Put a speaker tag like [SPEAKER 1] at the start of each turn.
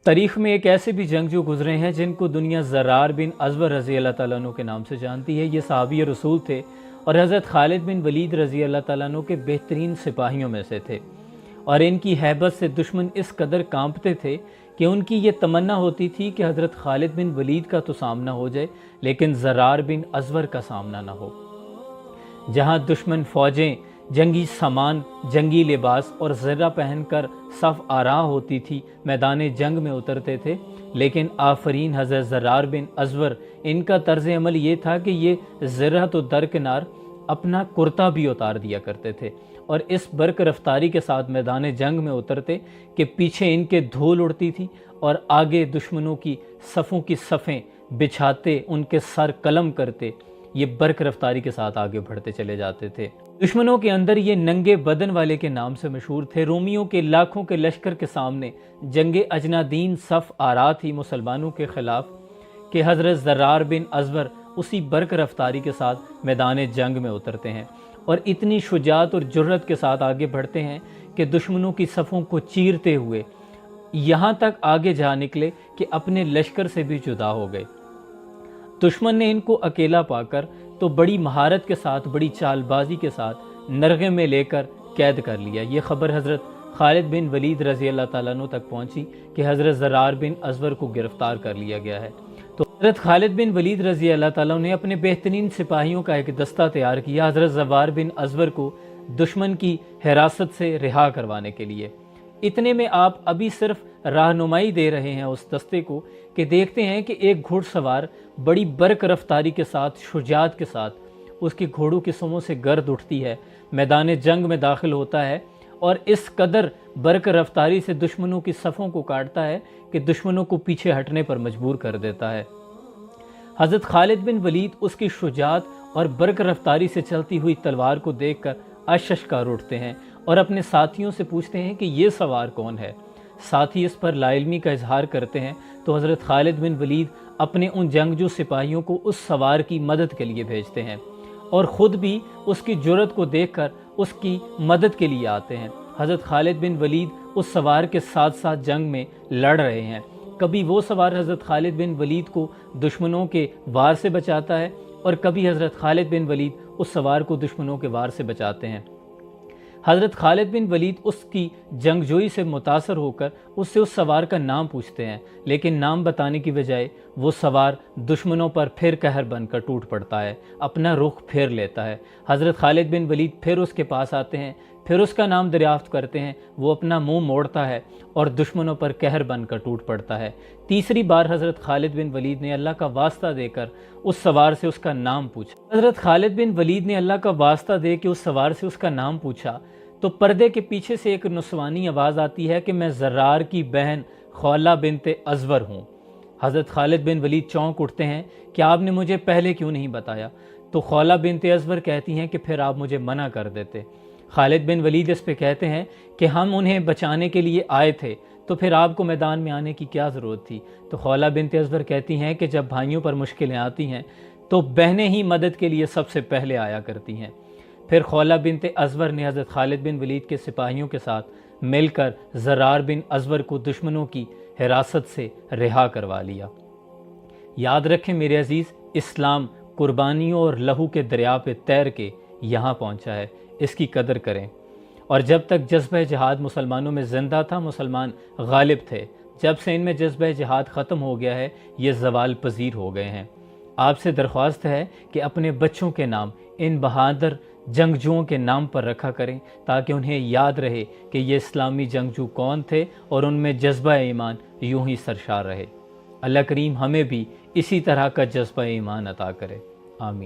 [SPEAKER 1] तारीख़ में एक ऐसे भी जंगजू गुजरे हैं जिनको दुनिया ज़रार बिन अज़वर रज़ी अल्लाह तआला अन्हु के नाम से जानती है। ये सहाबी रसूल थे और हज़रत खालिद बिन वलीद रज़ी अल्लाह तआला अन्हु के बेहतरीन सिपाहियों में से थे, और इनकी हैबत से दुश्मन इस कदर कांपते थे कि उनकी ये तमन्ना होती थी कि हज़रत खालिद बिन वलीद का तो सामना हो जाए लेकिन ज़रार बिन अज़वर का सामना ना हो। जहाँ दुश्मन फ़ौजें जंगी सामान, जंगी लिबास और ज़र्रा पहनकर सफ़ आरा होती थी, मैदान जंग में उतरते थे, लेकिन आफरीन हज़रत ज़रार बिन अज़वर, इनका तर्ज़ अमल ये था कि ये ज़र्रा तो दरकिनार अपना कुर्ता भी उतार दिया करते थे और इस बरक रफ्तारी के साथ मैदान जंग में उतरते कि पीछे इनके धूल उड़ती थी और आगे दुश्मनों की सफ़ों की सफ़ें बिछाते, उनके सर कलम करते, ये बरक रफ्तारी के साथ आगे बढ़ते चले जाते थे। दुश्मनों के अंदर ये नंगे बदन वाले के नाम से मशहूर थे। रोमियों के लाखों के लश्कर के सामने जंगे अजनादीन सफ़ आरा थी मुसलमानों के ख़िलाफ़ कि हज़रत ज़रार बिन अज़वर उसी बरक रफ्तारी के साथ मैदान जंग में उतरते हैं और इतनी शुजात और जुर्रत के साथ आगे बढ़ते हैं कि दुश्मनों की सफ़ों को चीरते हुए यहाँ तक आगे जा निकले कि अपने लश्कर से भी जुदा हो गए। दुश्मन ने इनको अकेला पाकर तो बड़ी महारत के साथ, बड़ी चालबाजी के साथ नरगे में लेकर कैद कर लिया। ये ख़बर हज़रत खालिद बिन वलीद रज़ी अल्लाह तआला अन्हु तक पहुँची कि हज़रत ज़रार बिन अज़वर को गिरफ़्तार कर लिया गया है। तो हज़रत खालिद बिन वलीद रज़ी अल्लाह तआला अन्हु ने अपने बेहतरीन सिपाहियों का एक दस्ता तैयार किया हज़रत ज़रार बिन अज़वर को दुश्मन की हिरासत से रिहा करवाने के लिए। इतने में आप अभी सिर्फ रहनुमाई दे रहे हैं उस दस्ते को कि देखते हैं कि एक घुड़सवार बड़ी बरक रफ्तारी के साथ, शुजात के साथ उसके घोड़ों की सुमों से गर्द उठती है, मैदान जंग में दाखिल होता है और इस कदर बरक रफ्तारी से दुश्मनों की सफ़ों को काटता है कि दुश्मनों को पीछे हटने पर मजबूर कर देता है। हज़रत खालिद बिन वलीद उसकी शुजात और बरक रफ्तारी से चलती हुई तलवार को देखकर अशशकार उठते हैं और अपने साथियों से पूछते हैं कि ये सवार कौन है। साथी इस पर लाइल्मी का इजहार करते हैं तो हज़रत खालिद बिन वलीद अपने उन जंगजू सिपाहियों को उस सवार की मदद के लिए भेजते हैं और ख़ुद भी उसकी जुर्रत को देखकर उसकी मदद के लिए आते हैं। हज़रत खालिद बिन वलीद उस सवार के साथ साथ जंग में लड़ रहे हैं। कभी वो सवार हज़रत खालिद बिन वलीद को दुश्मनों के वार से बचाता है और कभी हज़रत खालिद बिन वलीद उस सवार को दुश्मनों के वार से बचाते हैं। हज़रत खालिद बिन वलीद उसकी जंगजोई से मुतासर होकर उससे उस सवार का नाम पूछते हैं, लेकिन नाम बताने की बजाय वो सवार दुश्मनों पर फिर कहर बनकर टूट पड़ता है, अपना रुख फेर लेता है। हज़रत खालिद बिन वलीद फिर उसके पास आते हैं, फिर उसका नाम दरियाफ्त करते हैं, वो अपना मुंह मोड़ता है और दुश्मनों पर कहर बनकर टूट पड़ता है। तीसरी बार हज़रत खालिद बिन वलीद ने अल्लाह का वास्ता देकर उस सवार से उसका नाम पूछा। हज़रत खालिद बिन वलीद ने अल्लाह का वास्ता दे के उस सवार से उसका नाम पूछा तो पर्दे के पीछे से एक नुस्वानी आवाज़ आती है कि मैं ज़रार की बहन खौला बिनते अज़वर हूँ। हज़रत खालिद बिन वलीद चौंक उठते हैं कि आपने मुझे पहले क्यों नहीं बताया। तो खौला बिनते अज़वर कहती हैं कि फिर आप मुझे मना कर देते। खालिद बिन वलीद इस पे कहते हैं कि हम उन्हें बचाने के लिए आए थे, तो फिर आपको मैदान में आने की क्या ज़रूरत थी। तो खौला बिनते अज़वर कहती हैं कि जब भाइयों पर मुश्किलें आती हैं तो बहनें ही मदद के लिए सबसे पहले आया करती हैं। फिर खौला बिनते अज़वर ने हज़रत खालिद बिन वलीद के सिपाहियों के साथ मिलकर ज़रार बिन अज़वर को दुश्मनों की हिरासत से रिहा करवा लिया। याद रखें मेरे अज़ीज़, इस्लाम कुर्बानियों और लहू के दरिया पे तैर के यहाँ पहुँचा है, इसकी कदर करें। और जब तक जज्बा जिहाद मुसलमानों में ज़िंदा था, मुसलमान गालिब थे। जब से इनमें जज्बा जिहाद ख़त्म हो गया है, ये ज़वाल पज़ीर हो गए हैं। आपसे दरख्वास्त है कि अपने बच्चों के नाम इन बहादुर जंगजुओं के नाम पर रखा करें ताकि उन्हें याद रहे कि ये इस्लामी जंगजू कौन थे और उनमें जज्बा ईमान यूं ही सरशार रहे। अल्लाह करीम हमें भी इसी तरह का जज्बा ईमान अता करे। आमीन।